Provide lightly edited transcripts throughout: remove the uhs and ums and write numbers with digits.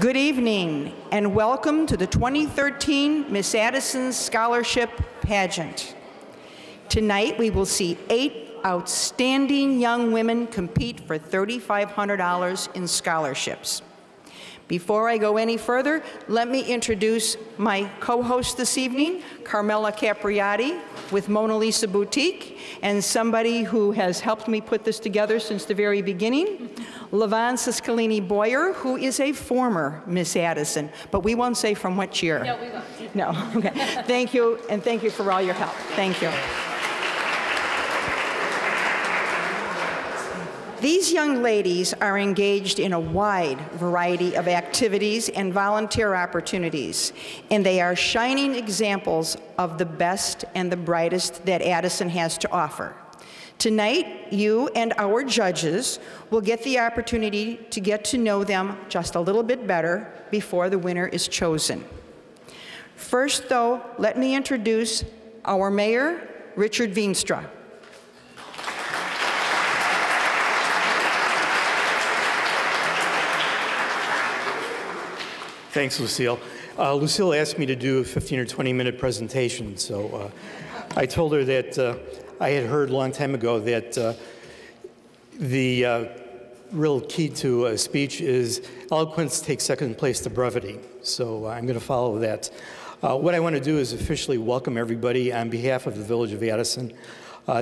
Good evening, and welcome to the 2013 Miss Addison Scholarship Pageant. Tonight, we will see 8 outstanding young women compete for $3,500 in scholarships. Before I go any further, let me introduce my co-host this evening, Carmela Capriati with Mona Lisa Boutique, and somebody who has helped me put this together since the very beginning, LaVon Siscalini Boyer, who is a former Miss Addison, but we won't say from which year. No, we won't. No, okay. Thank you, and thank you for all your help. Thank you. These young ladies are engaged in a wide variety of activities and volunteer opportunities, and they are shining examples of the best and the brightest that Addison has to offer. Tonight, you and our judges will get the opportunity to get to know them just a little bit better before the winner is chosen. First, though, let me introduce our mayor, Richard Veenstra. Thanks, Lucille. Lucille asked me to do a 15 or 20-minute presentation, so I told her that I had heard a long time ago that the real key to a speech is eloquence takes second place to brevity, so I'm going to follow that. What I want to do is officially welcome everybody on behalf of the Village of Addison.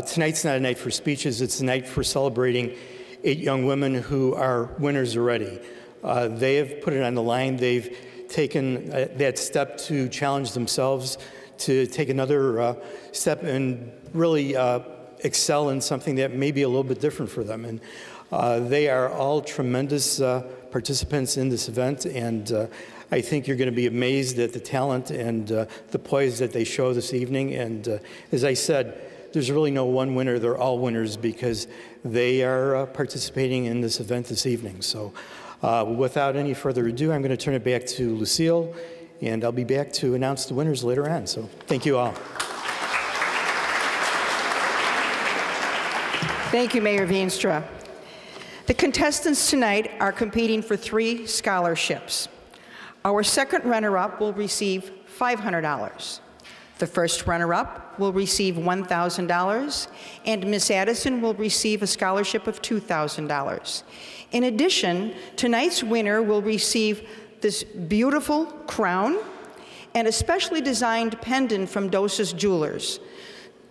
Tonight's not a night for speeches, it's a night for celebrating 8 young women who are winners already. They have put it on the line. They've taken that step to challenge themselves, to take another step and really excel in something that may be a little bit different for them. And they are all tremendous participants in this event, and I think you're going to be amazed at the talent and the poise that they show this evening. And as I said, there's really no one winner. They're all winners because they are participating in this event this evening. So. Without any further ado, I'm going to turn it back to Lucille, and I'll be back to announce the winners later on. So thank you all. Thank you, Mayor Veenstra. The contestants tonight are competing for 3 scholarships. Our second runner-up will receive $500. The first runner-up will receive $1,000, and Miss Addison will receive a scholarship of $2,000. In addition, tonight's winner will receive this beautiful crown and a specially designed pendant from Doses Jewelers.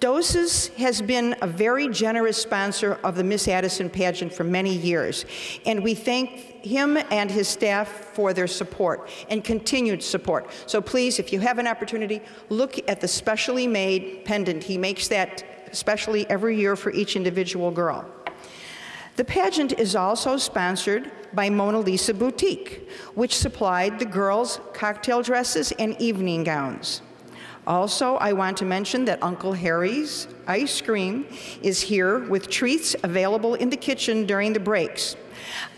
Doses has been a very generous sponsor of the Miss Addison pageant for many years, and we thank him and his staff for their support and continued support. So please, if you have an opportunity, look at the specially made pendant. He makes that specially every year for each individual girl. The pageant is also sponsored by Mona Lisa Boutique, which supplied the girls' cocktail dresses and evening gowns. Also, I want to mention that Uncle Harry's Ice Cream is here with treats available in the kitchen during the breaks.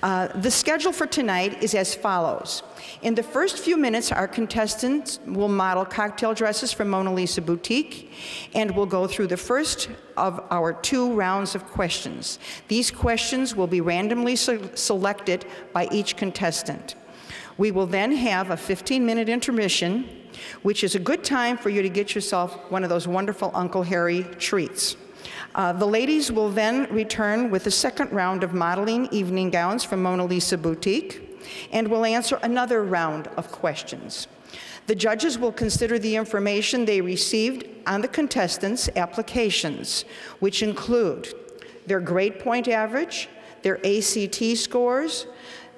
The schedule for tonight is as follows. In the first few minutes, our contestants will model cocktail dresses from Mona Lisa Boutique, and we'll go through the first of our 2 rounds of questions. These questions will be randomly selected by each contestant. We will then have a 15-minute intermission, which is a good time for you to get yourself one of those wonderful Uncle Harry treats. The ladies will then return with the second round of modeling evening gowns from Mona Lisa Boutique, and will answer another round of questions. The judges will consider the information they received on the contestants' applications, which include their grade point average, their ACT scores,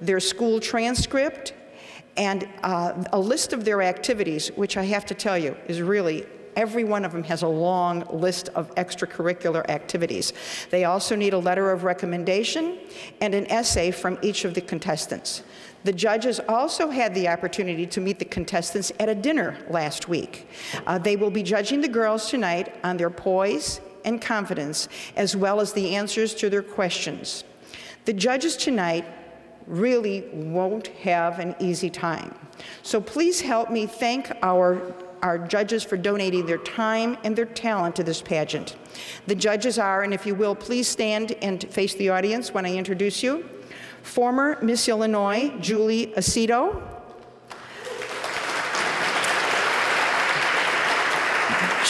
their school transcript, and a list of their activities, which I have to tell you is really, every one of them has a long list of extracurricular activities. They also need a letter of recommendation and an essay from each of the contestants. The judges also had the opportunity to meet the contestants at a dinner last week. They will be judging the girls tonight on their poise and confidence, as well as the answers to their questions. The judges tonight really won't have an easy time. So please help me thank our judges for donating their time and their talent to this pageant. The judges are, and if you will, please stand and face the audience when I introduce you. Former Miss Illinois, Julie Aceto.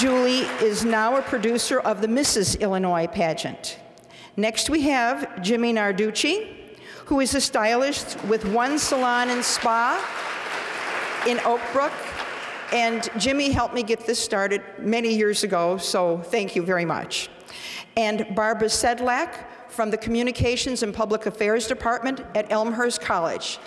Julie is now a producer of the Mrs. Illinois pageant. Next we have Jimmy Narducci, who is a stylist with One Salon and Spa in Oak Brook. And Jimmy helped me get this started many years ago, so thank you very much. And Barbara Sedlak from the Communications and Public Affairs Department at Elmhurst College.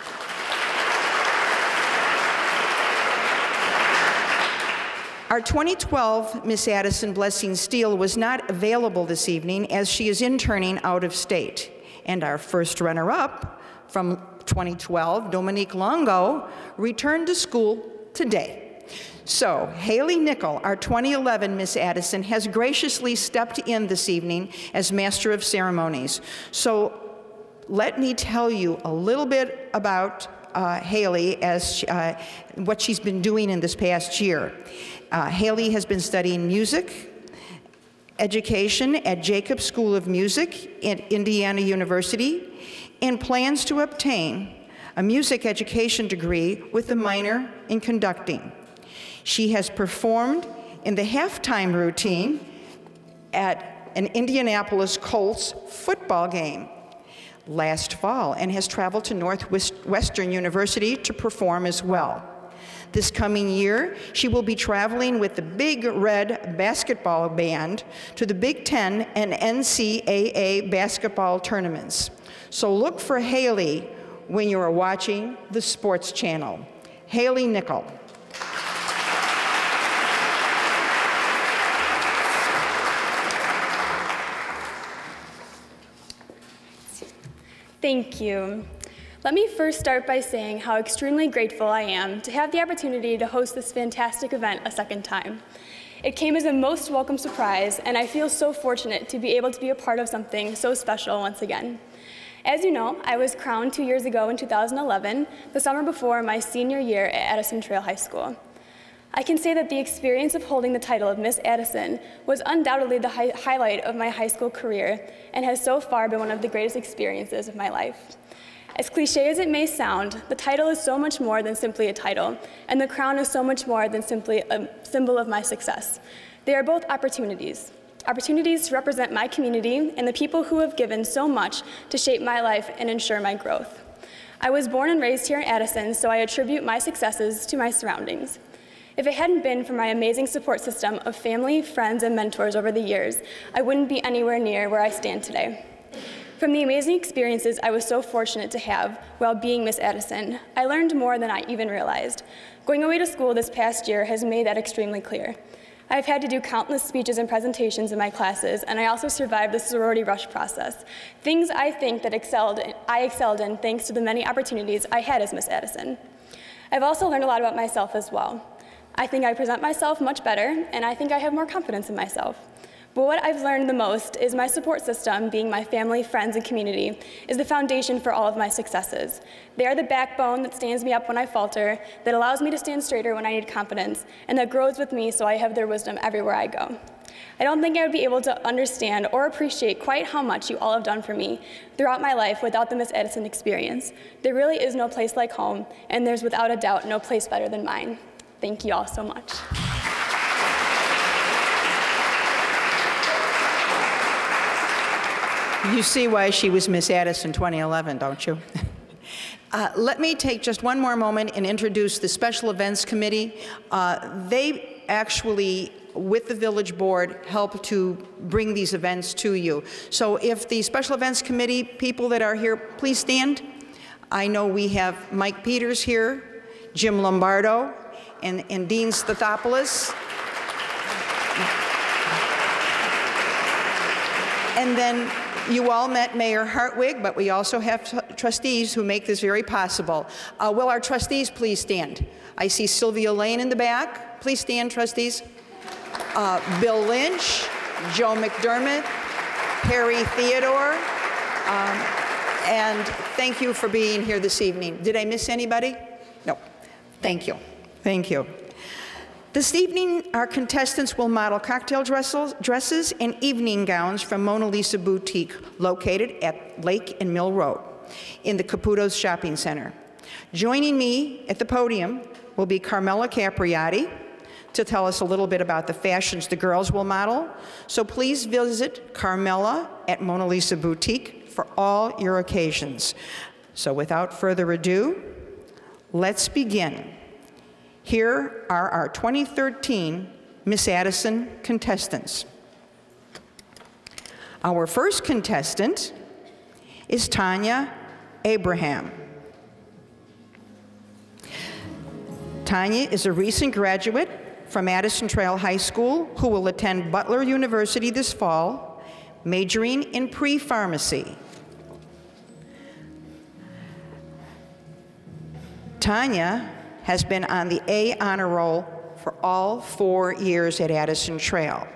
Our 2012 Miss Addison Blessing Steele was not available this evening as she is interning out of state. And our first runner-up from 2012, Dominique Longo, returned to school today. So, Haley Nickel, our 2011 Miss Addison, has graciously stepped in this evening as Master of Ceremonies. So, let me tell you a little bit about Haley as what she's been doing in this past year. Haley has been studying music education at Jacobs School of Music at Indiana University and plans to obtain a music education degree with a minor in conducting. She has performed in the halftime routine at an Indianapolis Colts football game last fall and has traveled to Northwestern University to perform as well. This coming year, she will be traveling with the Big Red basketball band to the Big Ten and NCAA basketball tournaments. So look for Haley when you are watching the sports channel. Haley Nickel. Thank you. Let me first start by saying how extremely grateful I am to have the opportunity to host this fantastic event a second time. It came as a most welcome surprise, and I feel so fortunate to be able to be a part of something so special once again. As you know, I was crowned 2 years ago in 2011, the summer before my senior year at Addison Trail High School. I can say that the experience of holding the title of Miss Addison was undoubtedly the highlight of my high school career and has so far been one of the greatest experiences of my life. As cliche as it may sound, the title is so much more than simply a title, and the crown is so much more than simply a symbol of my success. They are both opportunities. Opportunities to represent my community and the people who have given so much to shape my life and ensure my growth. I was born and raised here in Addison, so I attribute my successes to my surroundings. If it hadn't been for my amazing support system of family, friends, and mentors over the years, I wouldn't be anywhere near where I stand today. From the amazing experiences I was so fortunate to have while being Miss Addison, I learned more than I even realized. Going away to school this past year has made that extremely clear. I've had to do countless speeches and presentations in my classes, and I also survived the sorority rush process, things I think that I excelled in thanks to the many opportunities I had as Miss Addison. I've also learned a lot about myself as well. I think I present myself much better, and I think I have more confidence in myself. But what I've learned the most is my support system, being my family, friends, and community, is the foundation for all of my successes. They are the backbone that stands me up when I falter, that allows me to stand straighter when I need confidence, and that grows with me so I have their wisdom everywhere I go. I don't think I would be able to understand or appreciate quite how much you all have done for me throughout my life without the Miss Addison experience. There really is no place like home, and there's without a doubt no place better than mine. Thank you all so much. You see why she was Miss Addison 2011, don't you? Let me take just one more moment and introduce the Special Events Committee. They actually, with the Village Board, help to bring these events to you. So if the Special Events Committee people that are here, please stand. I know we have Mike Peters here, Jim Lombardo, and Dean Stathopoulos. And then you all met Mayor Hartwig, but we also have trustees who make this very possible. Will our trustees please stand? I see Sylvia Lane in the back. Please stand, trustees. Bill Lynch, Joe McDermott, Perry Theodore, and thank you for being here this evening. Did I miss anybody? No. Thank you. Thank you. This evening, our contestants will model cocktail dresses and evening gowns from Mona Lisa Boutique, located at Lake and Mill Road in the Caputo's Shopping Center. Joining me at the podium will be Carmela Capriati, to tell us a little bit about the fashions the girls will model. So please visit Carmela at Mona Lisa Boutique for all your occasions. So without further ado, let's begin. Here are our 2013 Miss Addison contestants. Our first contestant is Tanya Abraham. Tanya is a recent graduate from Addison Trail High School who will attend Butler University this fall, majoring in pre-pharmacy. Tanya has been on the A honor roll for all 4 years at Addison Trail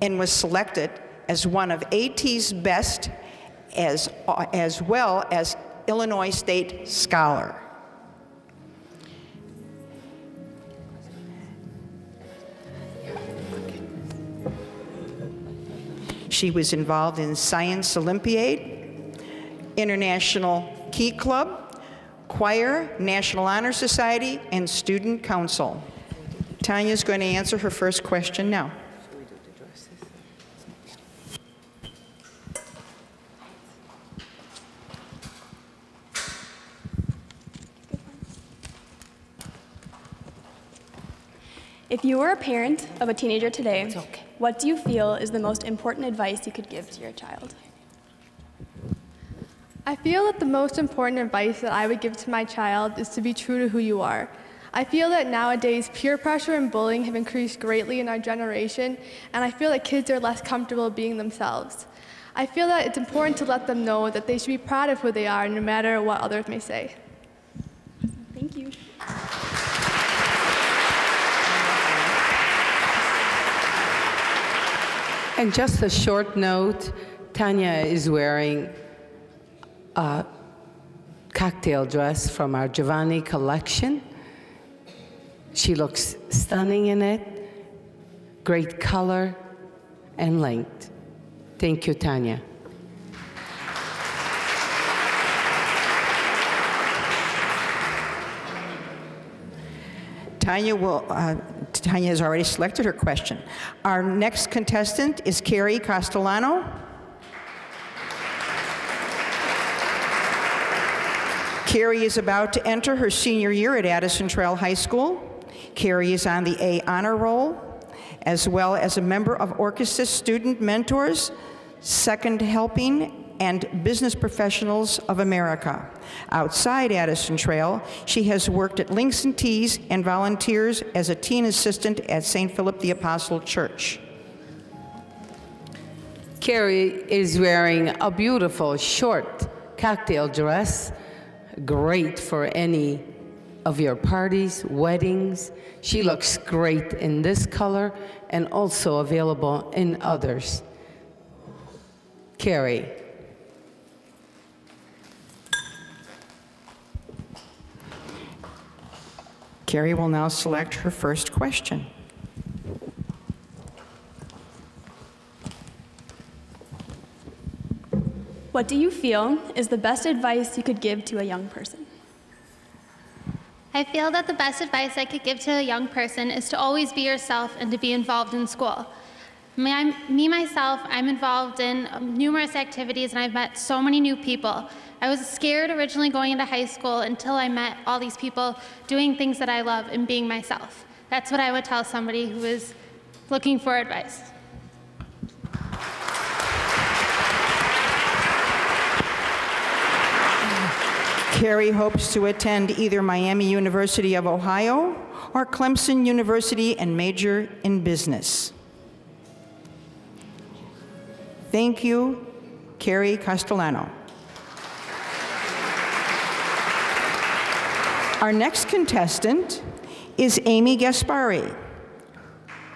and was selected as one of AT's best as well as Illinois State Scholar. She was involved in Science Olympiad, International Key Club, Choir, National Honor Society, and Student Council. Tanya is going to answer her first question now. If you were a parent of a teenager today, what do you feel is the most important advice you could give to your child? I feel that the most important advice that I would give to my child is to be true to who you are. I feel that nowadays peer pressure and bullying have increased greatly in our generation, and I feel that kids are less comfortable being themselves. I feel that it's important to let them know that they should be proud of who they are, no matter what others may say. Thank you. And just a short note, Tanya is wearing a cocktail dress from our Giovanni collection. She looks stunning in it, great color and length. Thank you, Tanya. Tanya has already selected her question. Our next contestant is Carrie Castellano. Carrie is about to enter her senior year at Addison Trail High School. Carrie is on the A honor roll, as well as a member of Orchesis Student Mentors, Second Helping, and Business Professionals of America. Outside Addison Trail, she has worked at Links and Tees and volunteers as a teen assistant at St. Philip the Apostle Church. Carrie is wearing a beautiful short cocktail dress, great for any of your parties, weddings. She looks great in this color and also available in others. Carrie. Carrie will now select her first question. What do you feel is the best advice you could give to a young person? I feel that the best advice I could give to a young person is to always be yourself and to be involved in school. Myself, I'm involved in numerous activities and I've met so many new people. I was scared originally going into high school until I met all these people doing things that I love and being myself. That's what I would tell somebody who is looking for advice. Carrie hopes to attend either Miami University of Ohio or Clemson University and major in business. Thank you, Carrie Castellano. Our next contestant is Amy Gaspari,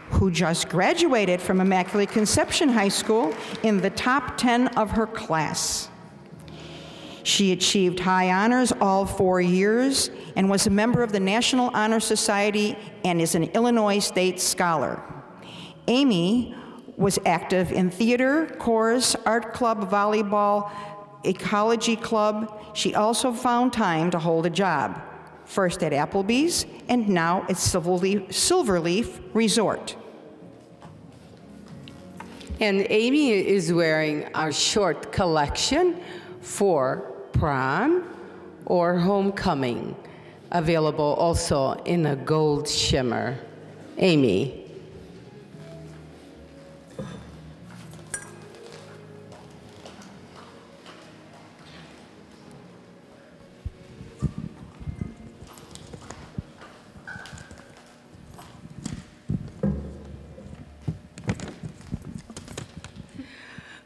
who just graduated from Immaculate Conception High School in the top 10 of her class. She achieved high honors all 4 years and was a member of the National Honor Society and is an Illinois State Scholar. Amy was active in theater, chorus, art club, volleyball, ecology club. She also found time to hold a job. first at Applebee's and now at Silverleaf Resort. And Amy is wearing our short collection for prom or homecoming, available also in a gold shimmer. Amy.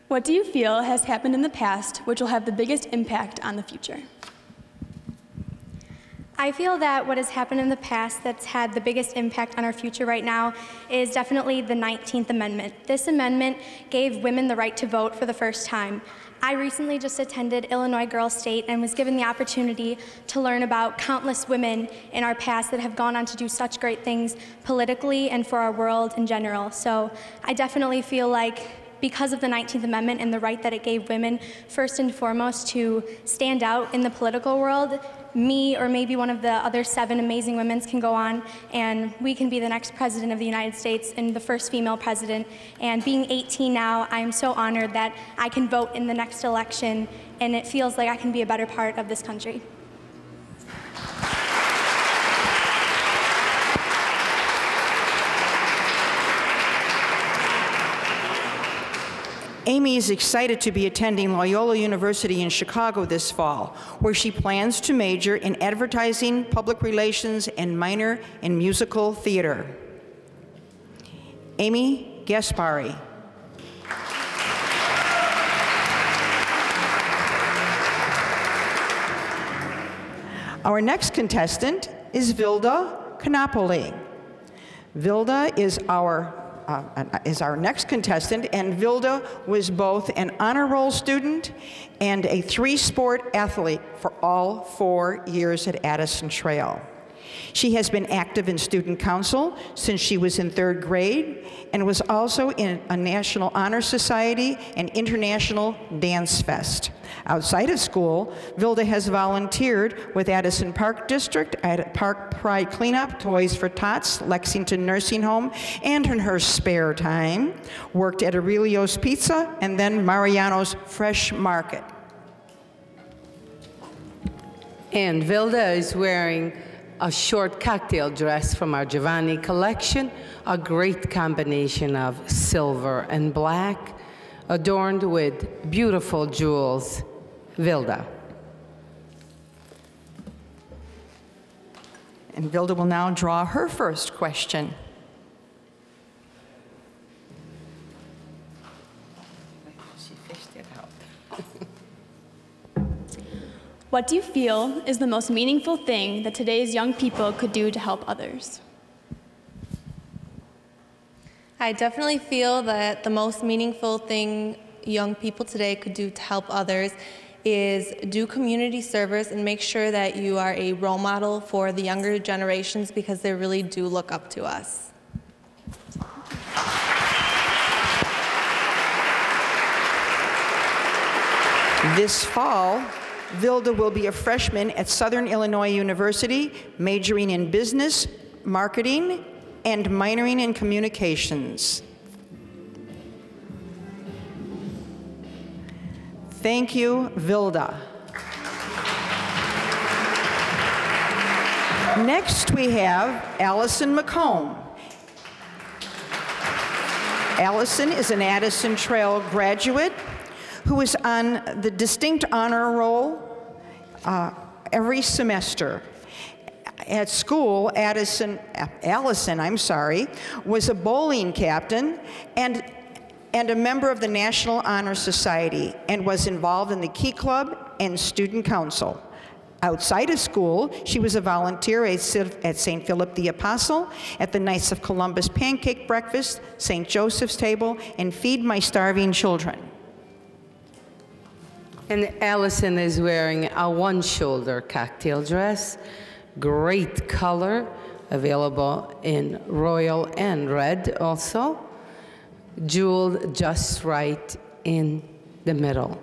What do you feel has happened in the past which will have the biggest impact on the future? I feel that what has happened in the past that's had the biggest impact on our future right now is definitely the 19th Amendment. This amendment gave women the right to vote for the first time. I recently just attended Illinois Girls State and was given the opportunity to learn about countless women in our past that have gone on to do such great things politically and for our world in general. So I definitely feel like because of the 19th Amendment and the right that it gave women, first and foremost, to stand out in the political world, me or maybe one of the other 7 amazing women can go on and we can be the next president of the United States and the first female president. And being 18 now, I'm so honored that I can vote in the next election, and it feels like I can be a better part of this country. Amy is excited to be attending Loyola University in Chicago this fall, where she plans to major in advertising, public relations, and minor in musical theater. Amy Gaspari. Our next contestant is Vilda Canopoli. Vilda is our next contestant, and Vilda was both an honor roll student and a 3-sport athlete for all 4 years at Addison Trail. She has been active in student council since she was in 3rd grade and was also in a National Honor Society and International Dance Fest. Outside of school, Vilda has volunteered with Addison Park District at Park Pride Cleanup, Toys for Tots, Lexington Nursing Home, and in her spare time, worked at Aurelio's Pizza and then Mariano's Fresh Market. And Vilda is wearing a short cocktail dress from our Giovanni collection, a great combination of silver and black, adorned with beautiful jewels. Vilda. And Vilda will now draw her first question. She fished it out. What do you feel is the most meaningful thing that today's young people could do to help others? I definitely feel that the most meaningful thing young people today could do to help others is do community service and make sure that you are a role model for the younger generations, because they really do look up to us. This fall, Vilda will be a freshman at Southern Illinois University, majoring in business, marketing, and minoring in communications. Thank you, Vilda. Next, we have Allison McComb. Allison is an Addison Trail graduate who is on the distinct honor roll every semester. At school, Allison, was a bowling captain and a member of the National Honor Society, and was involved in the Key Club and Student Council. Outside of school, she was a volunteer at St. Philip the Apostle, at the Knights of Columbus Pancake Breakfast, St. Joseph's Table, and Feed My Starving Children. And Allison is wearing a one-shoulder cocktail dress, great color, available in royal and red also, jeweled just right in the middle.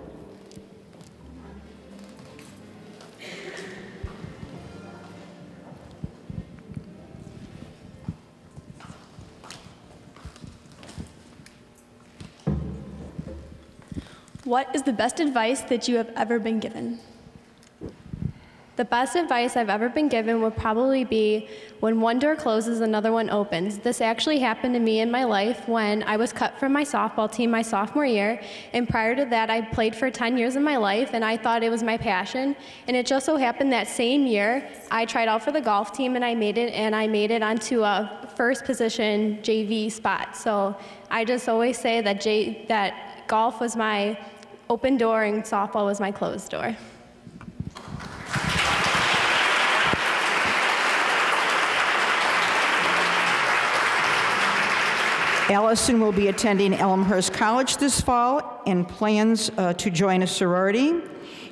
What is the best advice that you have ever been given? The best advice I've ever been given would probably be when one door closes, another one opens. This actually happened to me in my life when I was cut from my softball team my sophomore year, and prior to that I played for 10 years of my life and I thought it was my passion, and it just so happened that same year I tried out for the golf team and I made it onto a first position JV spot. So I just always say that golf was my open door and softball was my closed door. Allison will be attending Elmhurst College this fall and plans to join a sorority.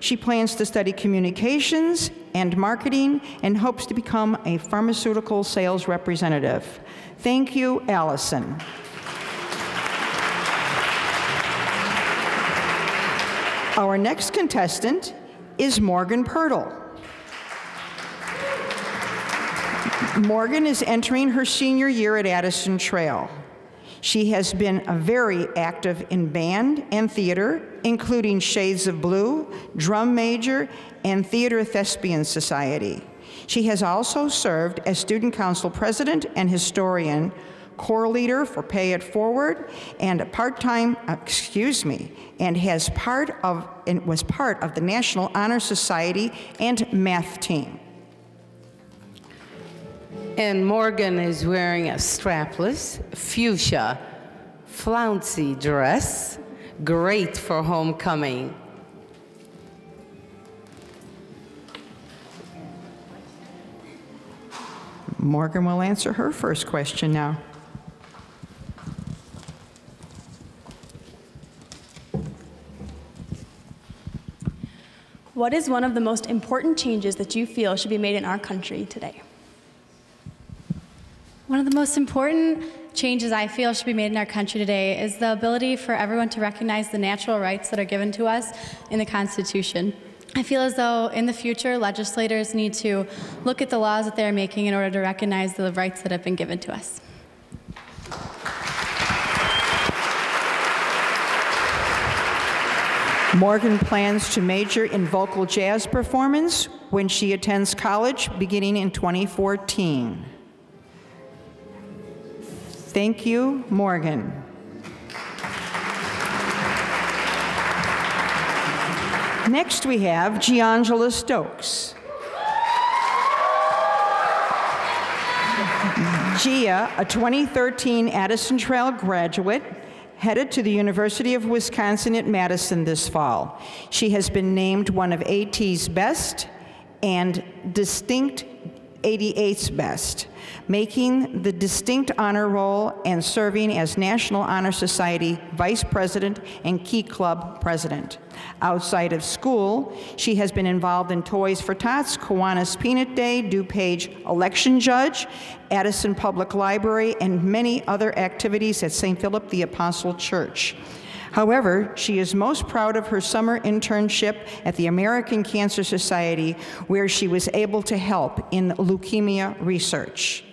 She plans to study communications and marketing and hopes to become a pharmaceutical sales representative. Thank you, Allison. Our next contestant is Morgan Pirtle. Morgan is entering her senior year at Addison Trail. She has been very active in band and theater, including Shades of Blue, Drum Major, and Theater Thespian Society. She has also served as student council president and historian, corps leader for Pay It Forward, and was part of the National Honor Society and math team. And Morgan is wearing a strapless, fuchsia, flouncy dress, great for homecoming. Morgan will answer her first question now. What is one of the most important changes that you feel should be made in our country today? One of the most important changes I feel should be made in our country today is the ability for everyone to recognize the natural rights that are given to us in the Constitution. I feel as though in the future, legislators need to look at the laws that they're making in order to recognize the rights that have been given to us. Morgan plans to major in vocal jazz performance when she attends college beginning in 2014. Thank you, Morgan. Next we have Giangela Stokes. Gia, a 2013 Addison Trail graduate, headed to the University of Wisconsin at Madison this fall. She has been named one of AT's best and distinct 88's best, making the distinct honor roll and serving as National Honor Society Vice President and Key Club President. Outside of school, she has been involved in Toys for Tots, Kiwanis Peanut Day, DuPage Election Judge, Addison Public Library, and many other activities at St. Philip the Apostle Church. However, she is most proud of her summer internship at the American Cancer Society, where she was able to help in leukemia research.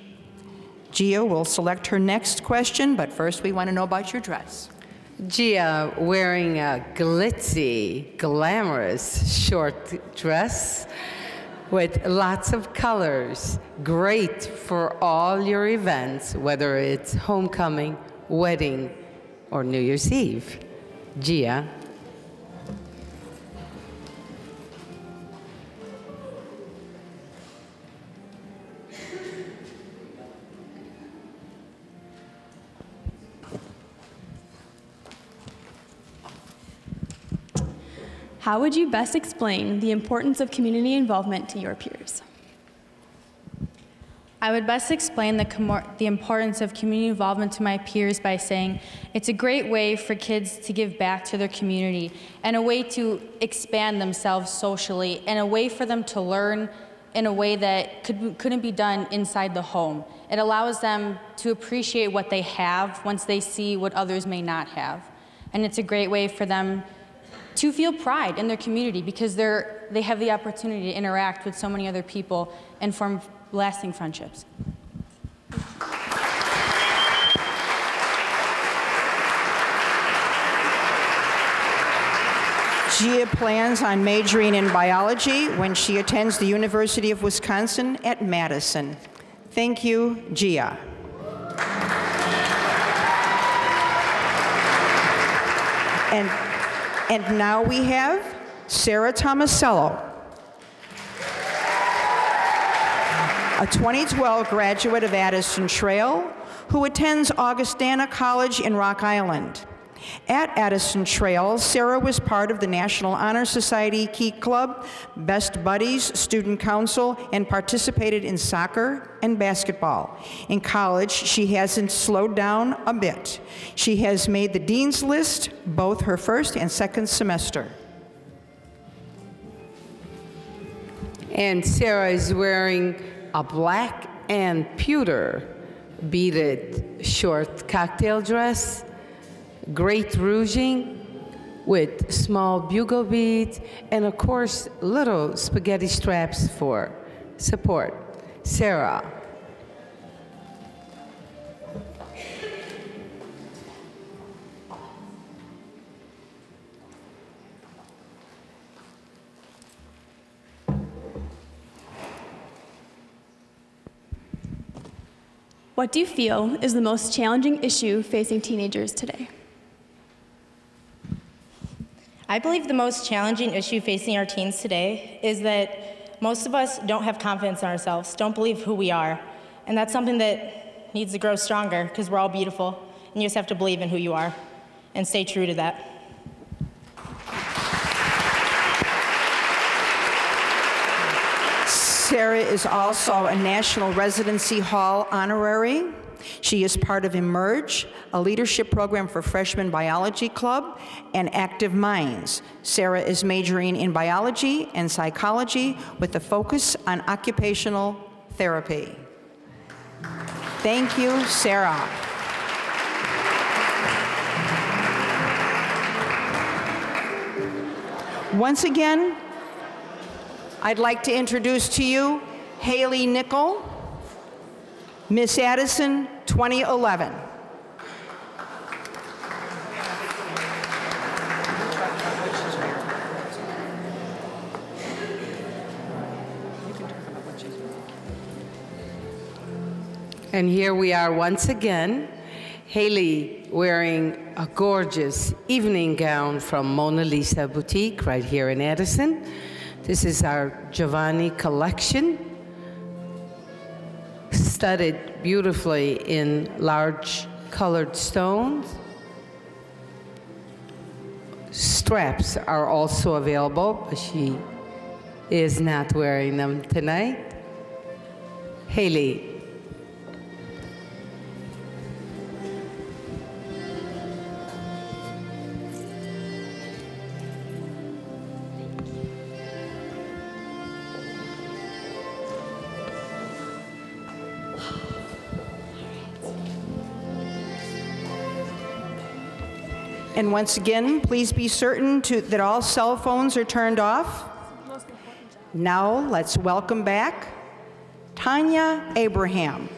Gia will select her next question, but first we want to know about your dress. Gia wearing a glitzy, glamorous short dress with lots of colors, great for all your events, whether it's homecoming, wedding, or New Year's Eve. Gia. How would you best explain the importance of community involvement to your peers? I would best explain the importance of community involvement to my peers by saying it's a great way for kids to give back to their community and a way to expand themselves socially and a way for them to learn in a way that couldn't be done inside the home. It allows them to appreciate what they have once they see what others may not have. And it's a great way for them to feel pride in their community because they have the opportunity to interact with so many other people and form lasting friendships. Gia plans on majoring in biology when she attends the University of Wisconsin at Madison. Thank you, Gia. And now we have Sarah Tomasello, a 2012 graduate of Addison Trail who attends Augustana College in Rock Island. At Addison Trail, Sarah was part of the National Honor Society Key Club, Best Buddies, Student Council, and participated in soccer and basketball. In college, she hasn't slowed down a bit. She has made the Dean's List both her first and second semester. And Sarah is wearing a black and pewter beaded short cocktail dress, great rouging with small bugle beads, and of course, little spaghetti straps for support. Sarah. What do you feel is the most challenging issue facing teenagers today? I believe the most challenging issue facing our teens today is that most of us don't have confidence in ourselves, don't believe who we are. And that's something that needs to grow stronger because we're all beautiful, and you just have to believe in who you are and stay true to that. Sarah is also a National Residency Hall honorary. She is part of Emerge, a leadership program for freshman biology club, and Active Minds. Sarah is majoring in biology and psychology with a focus on occupational therapy. Thank you, Sarah. Once again, I'd like to introduce to you Haley Nickel, Miss Addison 2011. And here we are once again, Haley wearing a gorgeous evening gown from Mona Lisa Boutique right here in Addison. This is our Giovanni collection, studded beautifully in large colored stones. Straps are also available, but she is not wearing them tonight. Haley. And once again, please be certain that all cell phones are turned off. Now let's welcome back Tanya Abraham.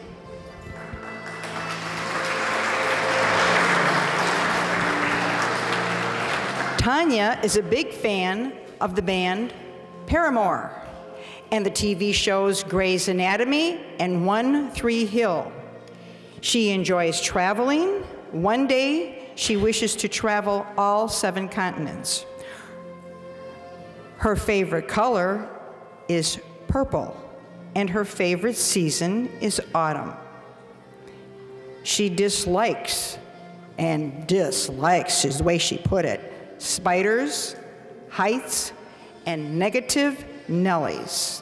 Tanya is a big fan of the band Paramore and the TV shows Grey's Anatomy and 1-3 Hill. She enjoys traveling. One day, she wishes to travel all 7 continents. Her favorite color is purple, and her favorite season is autumn. She dislikes is the way she put it, spiders, heights, and negative Nellies.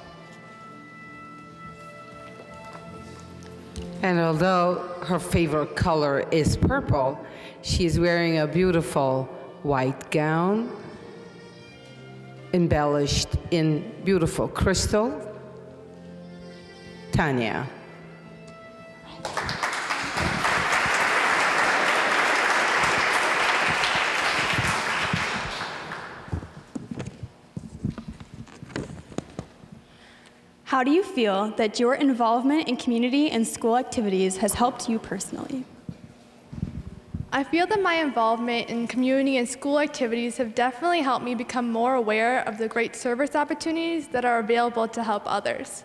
And although her favorite color is purple, she's wearing a beautiful white gown, embellished in beautiful crystal. Tanya. How do you feel that your involvement in community and school activities has helped you personally? I feel that my involvement in community and school activities have definitely helped me become more aware of the great service opportunities that are available to help others.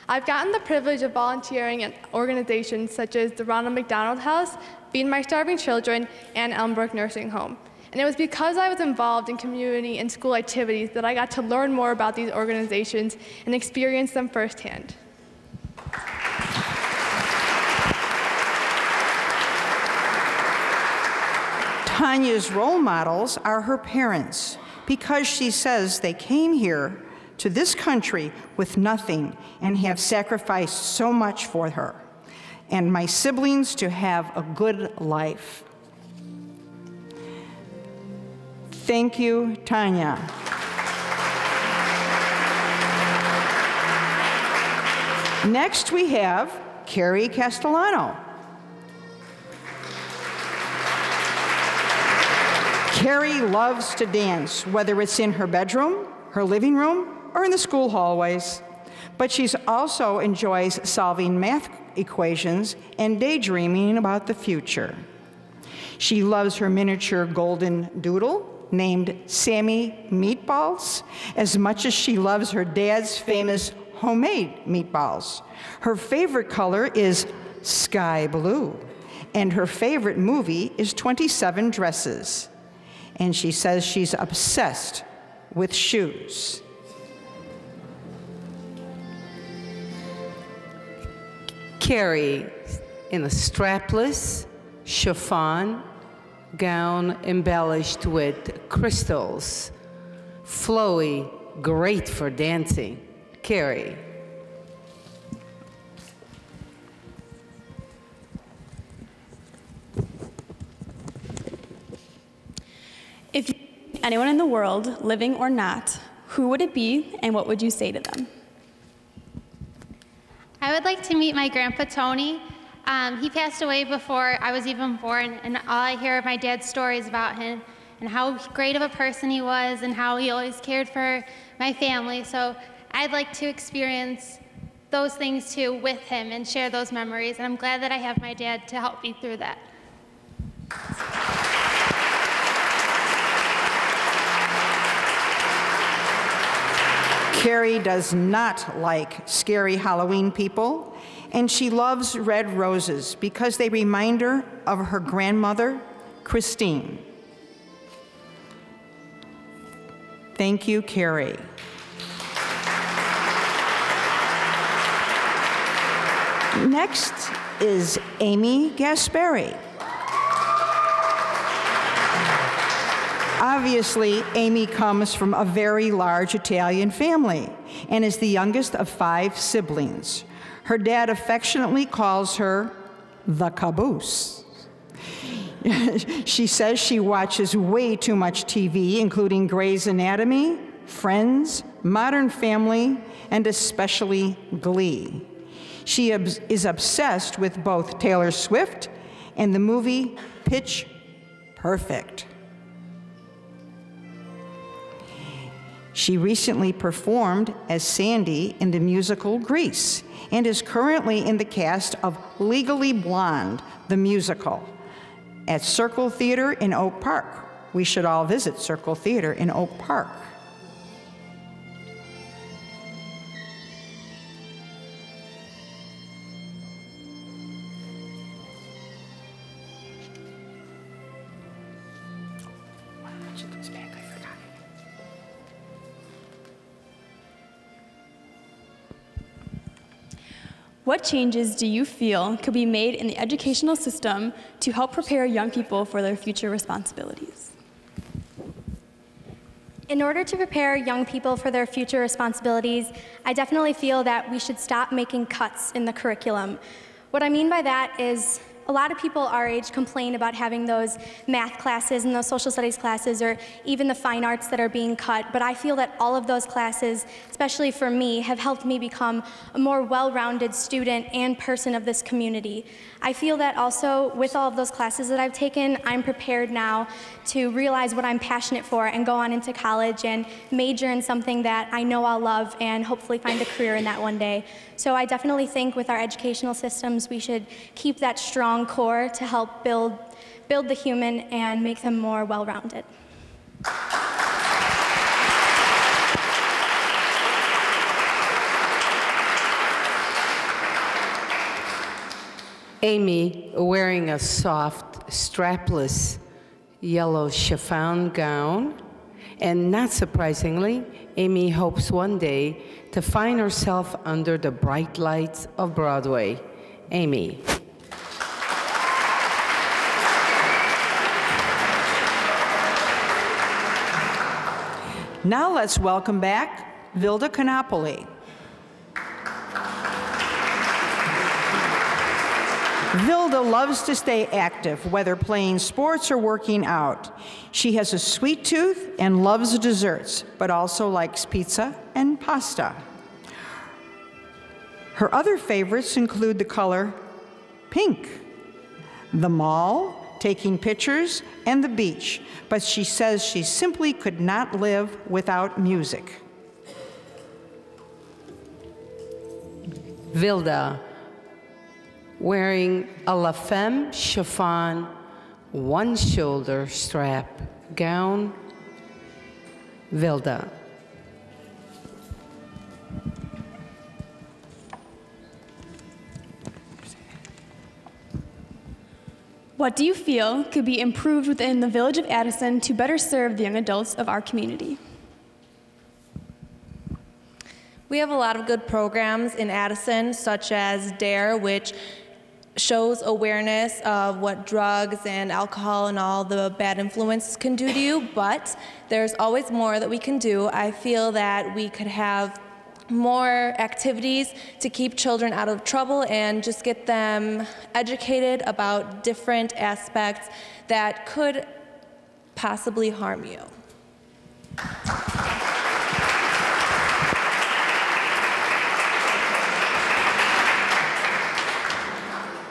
I've gotten the privilege of volunteering at organizations such as the Ronald McDonald House, Feed My Starving Children, and Elmbrook Nursing Home. And it was because I was involved in community and school activities that I got to learn more about these organizations and experience them firsthand. Tanya's role models are her parents because she says they came here to this country with nothing and have sacrificed so much for her and my siblings to have a good life. Thank you, Tanya. Next we have Carrie Castellano. Carrie loves to dance, whether it's in her bedroom, her living room, or in the school hallways. But she also enjoys solving math equations and daydreaming about the future. She loves her miniature golden doodle named Sammy Meatballs as much as she loves her dad's famous homemade meatballs. Her favorite color is sky blue, and her favorite movie is 27 Dresses. And she says she's obsessed with shoes. Carrie, in a strapless chiffon gown embellished with crystals, flowy, great for dancing. Carrie. If you knew anyone in the world, living or not, who would it be and what would you say to them? I would like to meet my grandpa, Tony. He passed away before I was even born, and all I hear are my dad's stories about him and how great of a person he was and how he always cared for my family. So I'd like to experience those things too with him and share those memories, and I'm glad that I have my dad to help me through that. Carrie does not like scary Halloween people, and she loves red roses because they remind her of her grandmother, Christine. Thank you, Carrie. Next is Amy Gasperi. Obviously, Amy comes from a very large Italian family and is the youngest of 5 siblings. Her dad affectionately calls her the caboose. She says she watches way too much TV, including Grey's Anatomy, Friends, Modern Family, and especially Glee. She is obsessed with both Taylor Swift and the movie Pitch Perfect. She recently performed as Sandy in the musical Grease and is currently in the cast of Legally Blonde, the musical, at Circle Theater in Oak Park. We should all visit Circle Theater in Oak Park. What changes do you feel could be made in the educational system to help prepare young people for their future responsibilities? In order to prepare young people for their future responsibilities, I definitely feel that we should stop making cuts in the curriculum. What I mean by that is a lot of people our age complain about having those math classes and those social studies classes or even the fine arts that are being cut, but I feel that all of those classes, especially for me, have helped me become a more well-rounded student and person of this community. I feel that also with all of those classes that I've taken, I'm prepared now to realize what I'm passionate for and go on into college and major in something that I know I'll love and hopefully find a career in that one day. So I definitely think with our educational systems, we should keep that strong core to help build build the human, and make them more well-rounded. Amy, wearing a soft, strapless yellow chiffon gown. And not surprisingly, Amy hopes one day to find herself under the bright lights of Broadway. Amy. Now let's welcome back Vilda Canopoli. Vilda loves to stay active, whether playing sports or working out. She has a sweet tooth and loves desserts, but also likes pizza and pasta. Her other favorites include the color pink, the mall, taking pictures, and the beach, but she says she simply could not live without music. Vilda, wearing a La Femme chiffon one-shoulder strap gown. Vilda. What do you feel could be improved within the Village of Addison to better serve the young adults of our community? We have a lot of good programs in Addison, such as DARE, which shows awareness of what drugs and alcohol and all the bad influences can do to you, but there's always more that we can do. I feel that we could have more activities to keep children out of trouble and just get them educated about different aspects that could possibly harm you.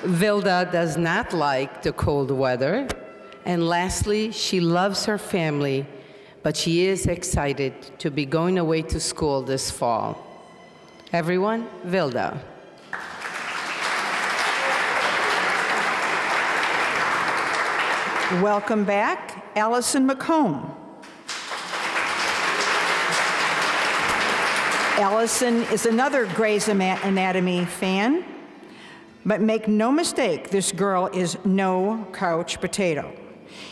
Vilda does not like the cold weather. And lastly, she loves her family, but she is excited to be going away to school this fall. Everyone, Vilda. Welcome back, Allison McComb. Allison is another Grey's Anatomy fan. But make no mistake, this girl is no couch potato.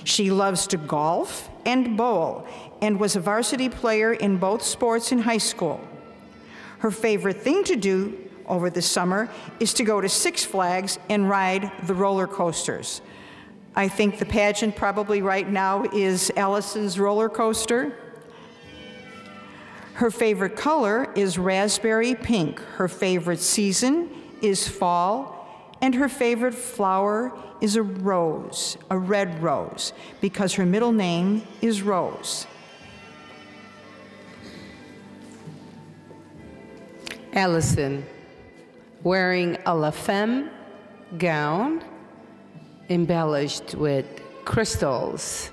She loves to golf and bowl and was a varsity player in both sports in high school. Her favorite thing to do over the summer is to go to Six Flags and ride the roller coasters. I think the pageant probably right now is Allison's roller coaster. Her favorite color is raspberry pink. Her favorite season is fall. And her favorite flower is a rose, a red rose, because her middle name is Rose. Allison, wearing a La Femme gown embellished with crystals.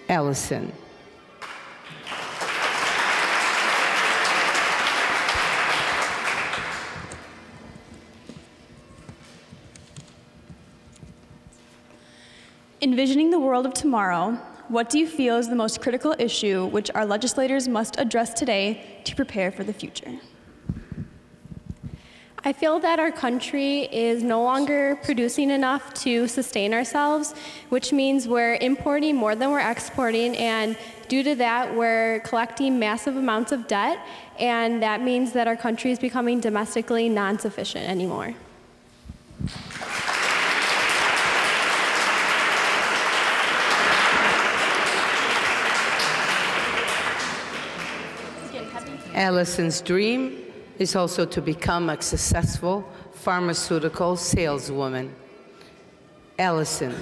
Allison. Envisioning the world of tomorrow, what do you feel is the most critical issue which our legislators must address today to prepare for the future? I feel that our country is no longer producing enough to sustain ourselves, which means we're importing more than we're exporting, and due to that, we're collecting massive amounts of debt, and that means that our country is becoming domestically non-sufficient anymore. Allison's dream is also to become a successful pharmaceutical saleswoman. Allison.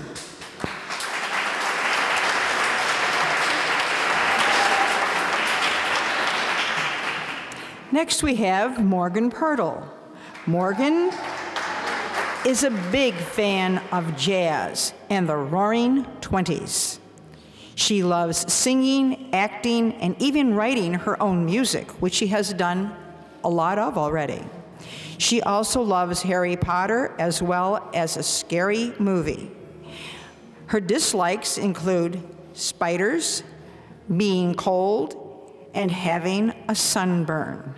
Next we have Morgan Pirtle. Morgan is a big fan of jazz and the Roaring '20s. She loves singing, acting, and even writing her own music, which she has done a lot of already. She also loves Harry Potter as well as a scary movie. Her dislikes include spiders, being cold, and having a sunburn.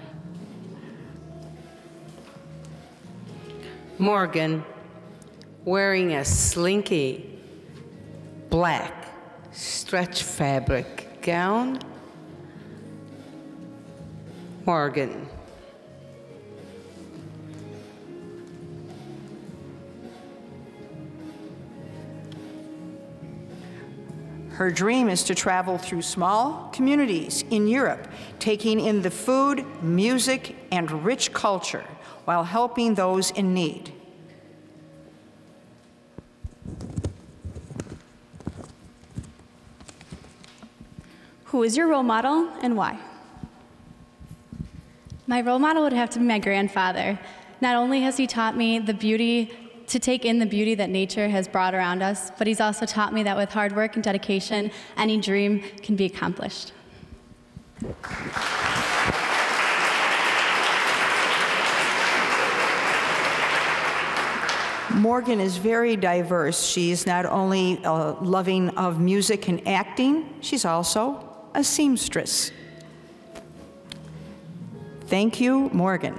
Morgan, wearing a slinky black stretch fabric gown. Morgan. Her dream is to travel through small communities in Europe, taking in the food, music, and rich culture while helping those in need. Who is your role model and why? My role model would have to be my grandfather. Not only has he taught me to take in the beauty that nature has brought around us, but he's also taught me that with hard work and dedication, any dream can be accomplished. Morgan is very diverse. She's not only loving of music and acting, she's also a seamstress. Thank you, Morgan.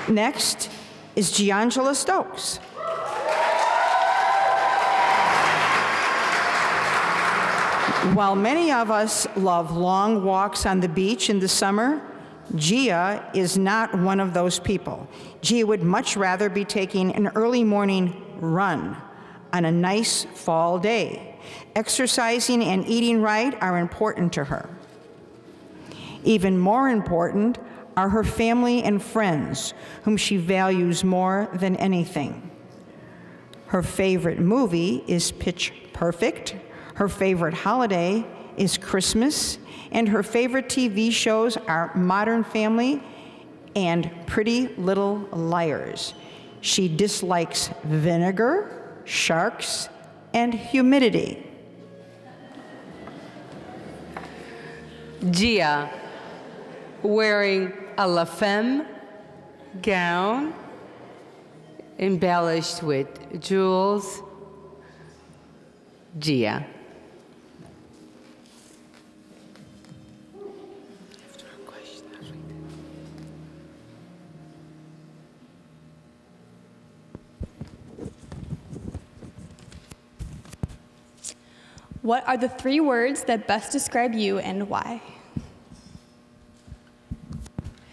Next is Giangela Stokes. While many of us love long walks on the beach in the summer, Gia is not one of those people. Gia would much rather be taking an early morning run on a nice fall day. Exercising and eating right are important to her. Even more important are her family and friends, whom she values more than anything. Her favorite movie is Pitch Perfect. Her favorite holiday is Christmas, and her favorite TV shows are Modern Family and Pretty Little Liars. She dislikes vinegar, sharks, and humidity. Gia, wearing a La Femme gown embellished with jewels. Gia. What are the 3 words that best describe you and why?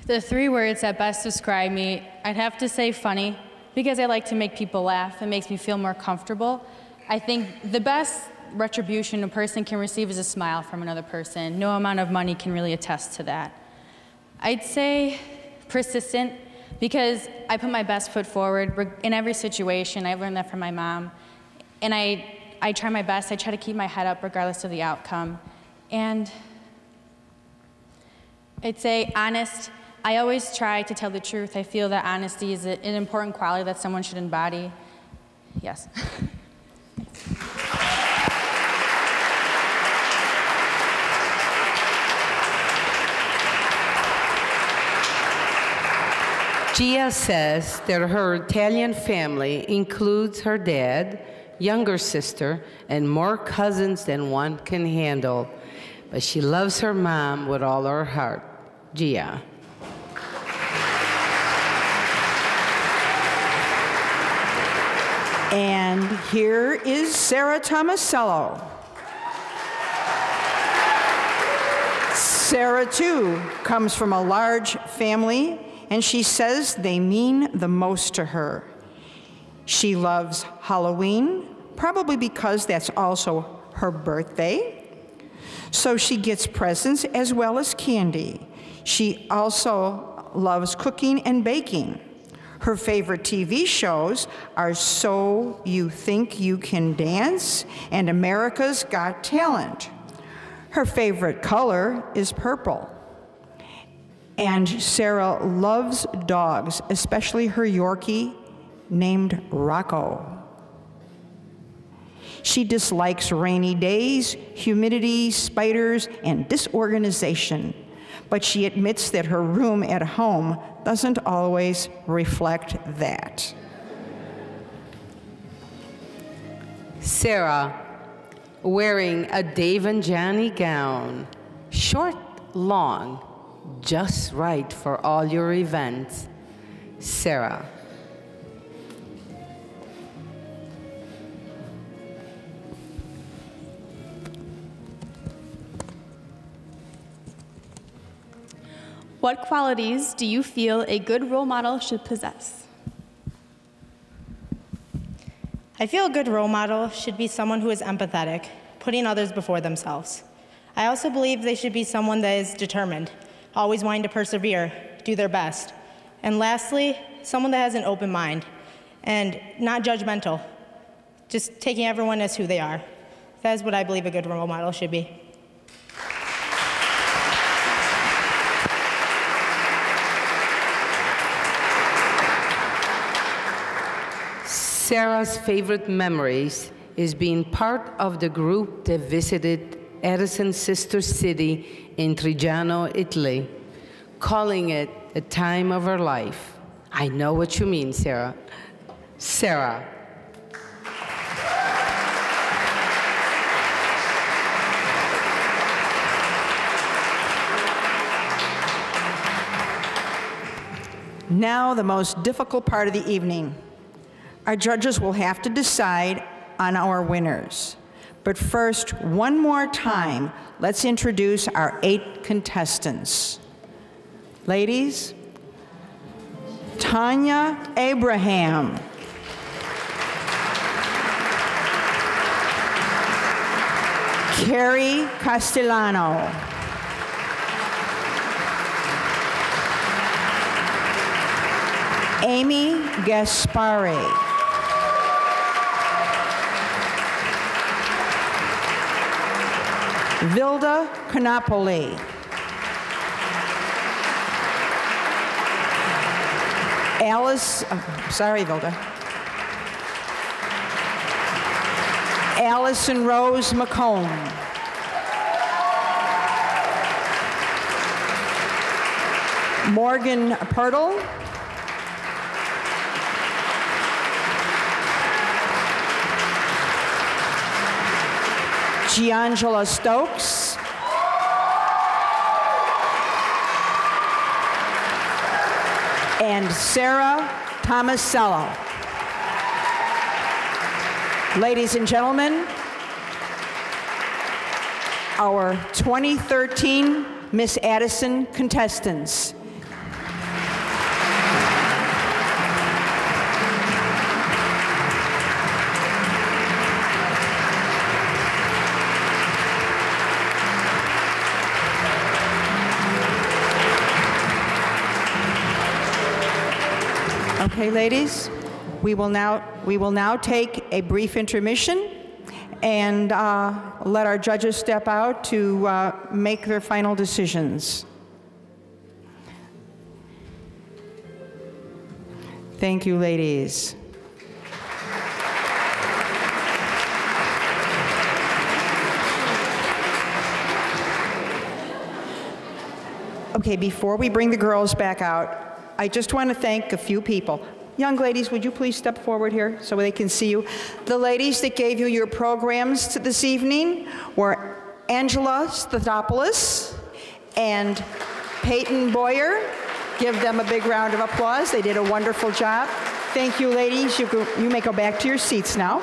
The 3 words that best describe me, I'd have to say funny, because I like to make people laugh. It makes me feel more comfortable. I think the best retribution a person can receive is a smile from another person. No amount of money can really attest to that. I'd say persistent, because I put my best foot forward in every situation. I've learned that from my mom. And I try my best. I try to keep my head up regardless of the outcome. And I'd say honest. I always try to tell the truth. I feel that honesty is an important quality that someone should embody. Yes. Gia says that her Italian family includes her dad, younger sister, and more cousins than one can handle. But she loves her mom with all her heart. Gia. And here is Sarah Tomasello. Sarah, too, comes from a large family, and she says they mean the most to her. She loves Halloween, probably because that's also her birthday. So she gets presents as well as candy. She also loves cooking and baking. Her favorite TV shows are So You Think You Can Dance and America's Got Talent. Her favorite color is purple. And Sarah loves dogs, especially her Yorkie named Rocco. She dislikes rainy days, humidity, spiders, and disorganization. But she admits that her room at home doesn't always reflect that. Sarah, wearing a Dave and Johnny gown, short, long, just right for all your events. Sarah. What qualities do you feel a good role model should possess? I feel a good role model should be someone who is empathetic, putting others before themselves. I also believe they should be someone that is determined, always wanting to persevere, do their best. And lastly, someone that has an open mind and not judgmental, just taking everyone as who they are. That is what I believe a good role model should be. Sarah's favorite memories is being part of the group that visited Addison's sister city in Trigano, Italy, calling it the time of her life. I know what you mean, Sarah. Sarah. Now, the most difficult part of the evening. Our judges will have to decide on our winners. But first, one more time, let's introduce our 8 contestants. Ladies, Tanya Abraham. Carrie Castellano. Amy Gaspari. Vilda Canopoli. Vilda. Allison Rose McComb. Morgan Pirtle. Giangela Stokes. And Sarah Tomasello. Ladies and gentlemen, our 2013 Miss Addison contestants. Okay, ladies, we will now take a brief intermission and let our judges step out to make their final decisions. Thank you, ladies. Okay, before we bring the girls back out, I just want to thank a few people. Young ladies, would you please step forward here so they can see you? The ladies that gave you your programs this evening were Angela Stathopoulos and Peyton Boyer. Give them a big round of applause. They did a wonderful job. Thank you, ladies. You may go back to your seats now.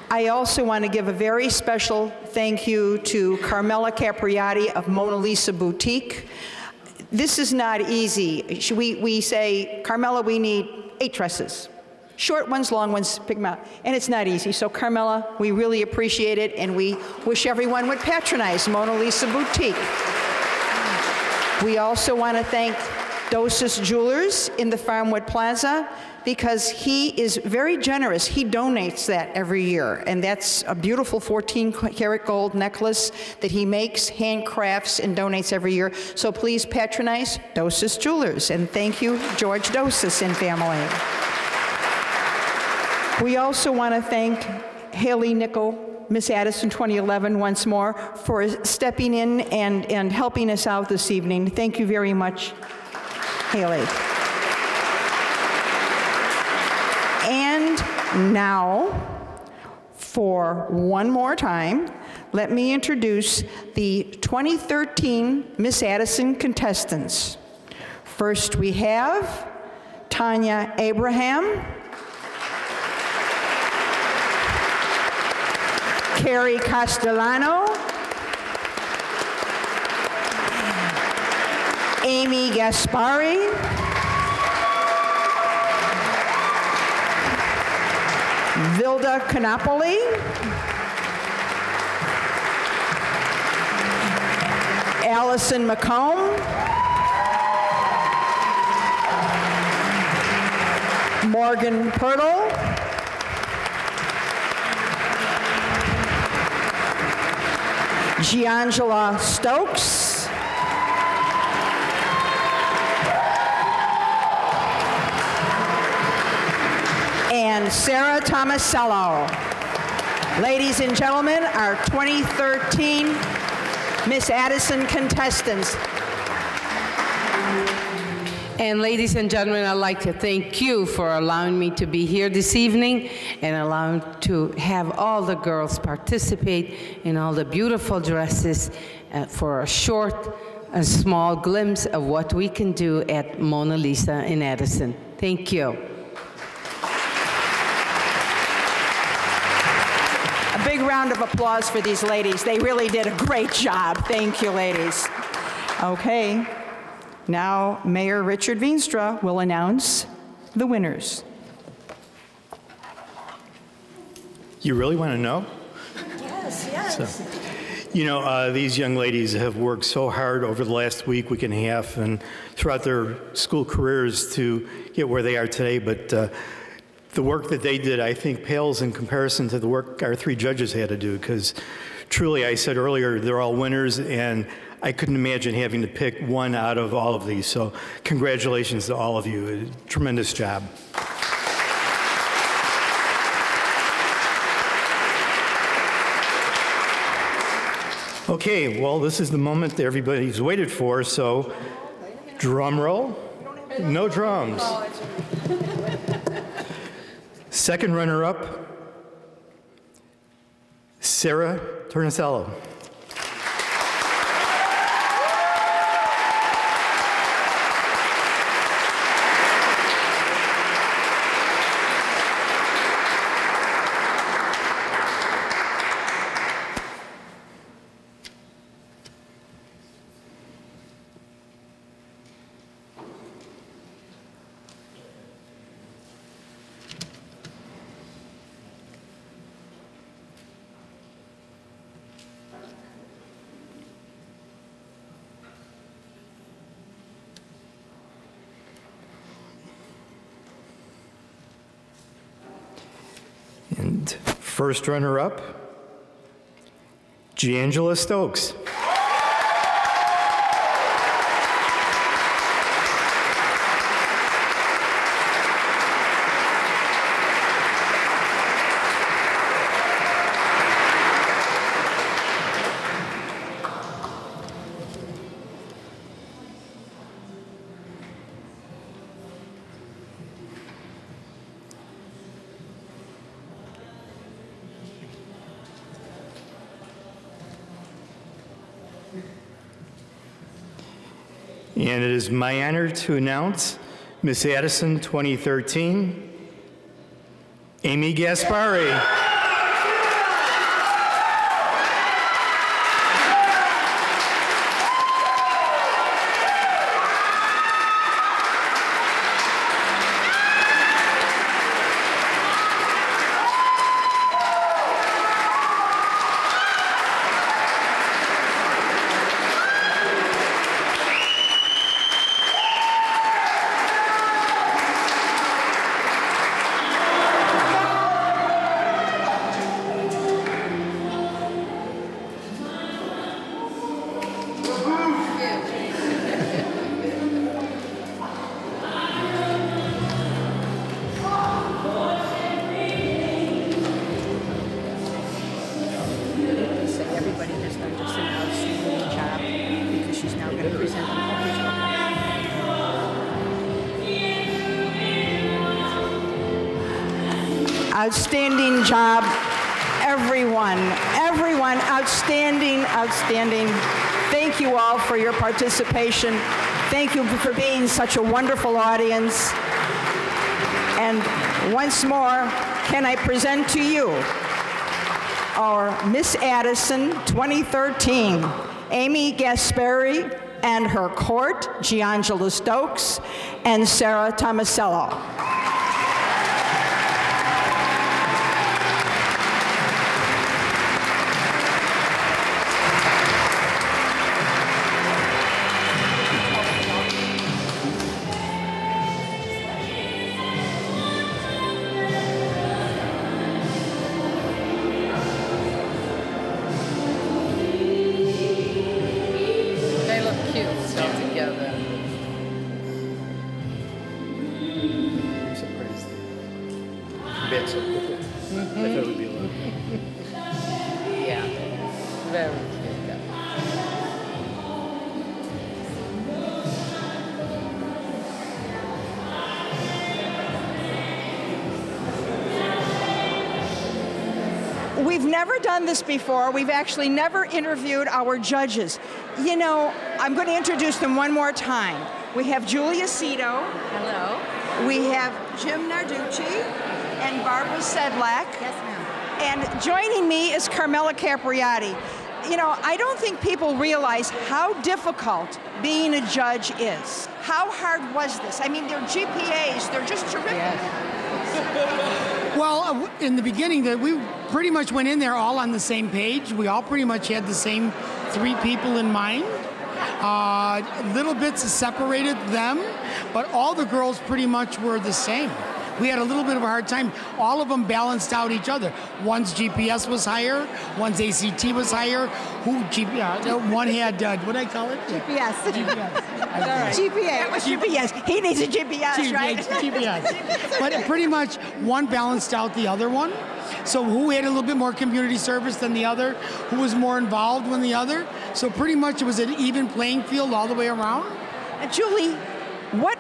I also want to give a very special thank you to Carmela Capriati of Mona Lisa Boutique. This is not easy. We say, Carmela, we need 8 dresses. Short ones, long ones, pick them out. And it's not easy. So Carmela, we really appreciate it, and we wish everyone would patronize Mona Lisa Boutique. We also want to thank Dosis Jewelers in the Farmwood Plaza, because he is very generous. He donates that every year, and that's a beautiful 14-karat gold necklace that he makes, handcrafts, and donates every year. So please patronize Dosis Jewelers, and thank you, George Dosis and family. We also want to thank Haley Nickel, Miss Addison 2011 once more, for stepping in and helping us out this evening. Thank you very much, Haley. And now, for one more time, let me introduce the 2013 Miss Addison contestants. First we have Tanya Abraham, Carrie Castellano, Amy Gaspari, Vilda Canopoli, Allison McComb, Morgan Pirtle, Giangela Stokes, and Sarah Tomasello. Ladies and gentlemen, our 2013 Miss Addison contestants. And ladies and gentlemen, I'd like to thank you for allowing me to be here this evening and allowing to have all the girls participate in all the beautiful dresses for a short and small glimpse of what we can do at Mona Lisa in Addison. Thank you. A big round of applause for these ladies. They really did a great job. Thank you, ladies. Okay. Now, Mayor Richard Veenstra will announce the winners. You really want to know? Yes, yes. So, you know, these young ladies have worked so hard over the last week and a half, and throughout their school careers to get where they are today. But the work that they did, I think, pales in comparison to the work our three judges had to do, because truly, I said earlier, they're all winners, and I couldn't imagine having to pick one out of all of these. So congratulations to all of you. A tremendous job. Okay, well, this is the moment that everybody's waited for, so drum roll. No drums. Second runner-up, Sarah Tomasello. And first runner-up, Giangela Stokes. And it is my honor to announce Miss Addison 2013, Amy Gaspari. Outstanding job, everyone. Everyone, outstanding, outstanding. Thank you all for your participation. Thank you for being such a wonderful audience. And once more, can I present to you our Miss Addison 2013, Amy Gasperi and her court, Giangela Stokes and Sarah Tomasello. We've never done this before. We've actually never interviewed our judges. You know, I'm going to introduce them one more time. We have Julia Cito. Hello. We have Jim Narducci and Barbara Sedlak. Yes, ma'am. And joining me is Carmela Capriati. You know, I don't think people realize how difficult being a judge is. How hard was this? I mean, their GPAs, they're just terrific. Yes. Well, in the beginning, we pretty much went in there all on the same page. We all pretty much had the same 3 people in mind. Little bits separated them, but all the girls pretty much were the same. We had a little bit of a hard time. All of them balanced out each other. One's GPS was higher, one's ACT was higher. One had, what did I call it? GPS. GPS. Right. GPA. That was GPS. He needs a GPS, right? GPS. But pretty much one balanced out the other one. So who had a little bit more community service than the other, who was more involved than the other. So pretty much it was an even playing field all the way around. Julie, what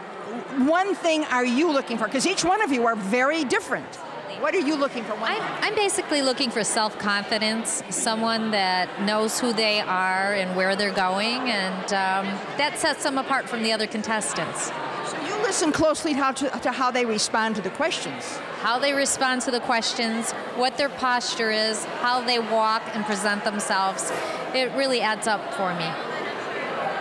one thing are you looking for? Because each one of you are very different. What are you looking for? I'm basically looking for self-confidence, someone that knows who they are and where they're going, and that sets them apart from the other contestants. So you listen closely to how they respond to the questions. How they respond to the questions, what their posture is, how they walk and present themselves. It really adds up for me.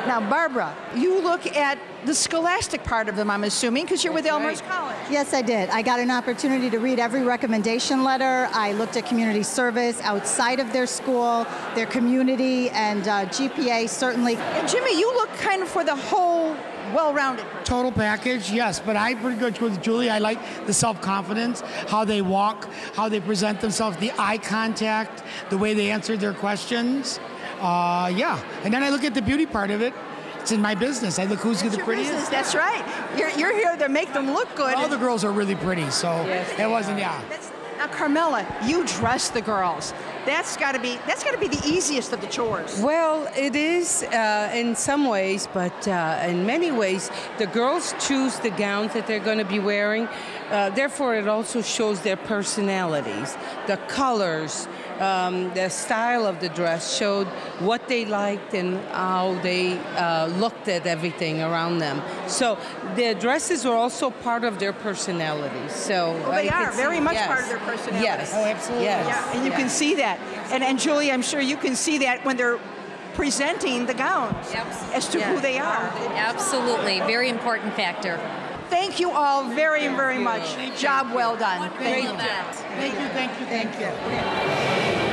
Now, Barbara, you look at the scholastic part of them, I'm assuming, because you're with Elmhurst College. Yes, I did. I got an opportunity to read every recommendation letter. I looked at community service outside of their school, their community, and GPA certainly. And Jimmy, you look kind of for the whole well-rounded person. Total package, yes, but I'm pretty good with Julie. I like the self-confidence, how they walk, how they present themselves, the eye contact, the way they answer their questions. Yeah, and then I look at the beauty part of it. It's in my business. I look who's the prettiest. Business, that's right. You're here to make them look good. All the girls are really pretty, so yes, it wasn't. Yeah. Now, Carmela, you dress the girls. That's got to be the easiest of the chores. Well, it is in some ways, but in many ways, the girls choose the gowns that they're going to be wearing. Therefore, it also shows their personalities, the colors. The style of the dress showed what they liked and how they looked at everything around them. So the dresses were also part of their personalities. So well, they are very much part of their personality. Yes. Oh, absolutely. Yes. Yeah, and you can see that. And Julie, I'm sure you can see that when they're presenting the gowns as to who they are. Absolutely. Very important factor. Thank you all very, very much. Job well done. Thank you. Thank you.